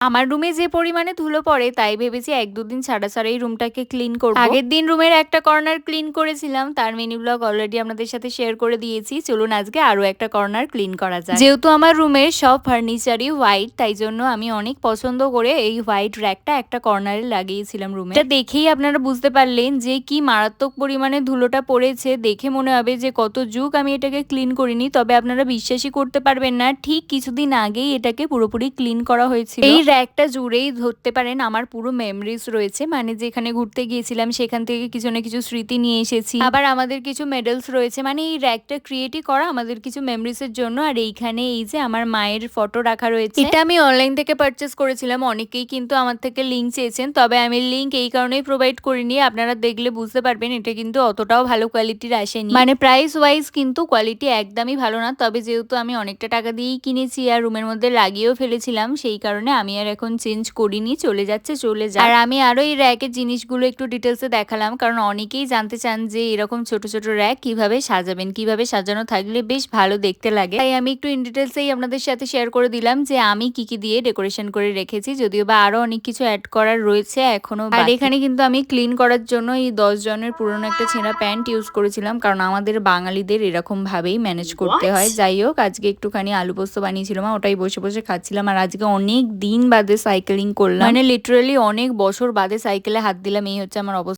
আমার রুমে যে পরিমাণে ধুলো পড়ে তাই ভেবেছি ১-২ দিন ছাড়া ছাড়া এই রুমটাকে ক্লিন করব। আগের দিন রুমের একটা কর্নার ক্লিন করেছিলাম, তার মিনি ব্লগ অলরেডি আপনাদের সাথে শেয়ার করে দিয়েছি। চলুন আজকে আরো একটা কর্নার ক্লিন করা যাক। যেহেতু আমার রুমের সব ফার্নিচারই হোয়াইট, তাই জন্য আমি অনেক পছন্দ করে এই হোয়াইট র্যাকটা একটা কর্নারে লাগিয়েছিলাম রুমে। এটা দেখেই আপনারা বুঝতে পারলেন যে কি মারাত্মক পরিমাণে ধুলোটা পড়েছে। দেখে মনে হবে যে কত যুগ আমি এটাকে ক্লিন করিনি, তবে আপনারা বিশ্বাসই করতে পারবেন না, ঠিক কিছুদিন আগেই এটাকে পুরোপুরি ক্লিন করা হয়েছিল। এই র্যাকটা জুড়েই ধরতে পারেন আমার পুরো মেমরিজ রয়েছে, মানে যেখানে ঘুরতে গিয়েছিলাম সেখান থেকে কিছু না কিছু স্মৃতি নিয়ে এসেছি। আবার আমাদের কিছু মেডেলস রয়েছে, মানে এই র্যাকটা ক্রিয়েটই করা আমাদের কিছু মেমরিজ এর জন্য। আর এইখানে এই যে আমার মায়ের ফটো রাখা রয়েছে, এটা আমি অনলাইন থেকে পারচেস করেছিলাম। অনেকেই কিন্তু আমার থেকে লিংক চেয়েছেন, তবে আমি লিংক এই কারণেই প্রোভাইড করিনি, আপনারা দেখলে বুঝতে পারবেন এটা কিন্তু অতটাও ভালো কোয়ালিটির আসেনি। মানে প্রাইস ওয়াইজ কিন্তু কোয়ালিটি একদমই ভালো না, তবে যেহেতু আমি অনেকটা টাকা দিয়েই কিনেছি আর রুমের মধ্যে লাগিয়েও ফেলেছিলাম, সেই কারণে আমি আর এখন চেঞ্জ করিনি। চলে যাচ্ছে চলে যায়। আর আমি আরো এই র্যাকের জিনিসগুলো একটু ডিটেলসে দেখালাম, কারণ অনেকেই জানতে চান যে এরকম ছোট ছোট র্যাক কিভাবে সাজাবেন, কিভাবে সাজানো থাকলে বেশ ভালো দেখতে লাগে। তাই আমি একটু ইন ডিটেলসেই আপনাদের সাথে শেয়ার করে দিলাম যে আমি কি কি দিয়ে ডেকোরেশন করে রেখেছি, যদিও বা আরো অনেক কিছু অ্যাড করার রয়েছে এখনো। আর এখানে কিন্তু আমি ক্লিন করার জন্য এই 10 জনের পুরনো একটা ছেঁড়া প্যান্ট ইউজ করেছিলাম, কারণ আমাদের বাঙালিদের এরকম ভাবেই ম্যানেজ করতে হয়। যাই হোক, আজকে একটুখানি আলু পোস্ত বানিয়েছিলাম, ওটাই বসে বসে খাচ্ছিলাম। আর আজকে অনেক দিন বাদে সাইকেলিং করলাম, মানে লিটারালি অনেক বছর বাদে সাইকেলে হাত দিলাম, এই হচ্ছে আমার অবস্থা।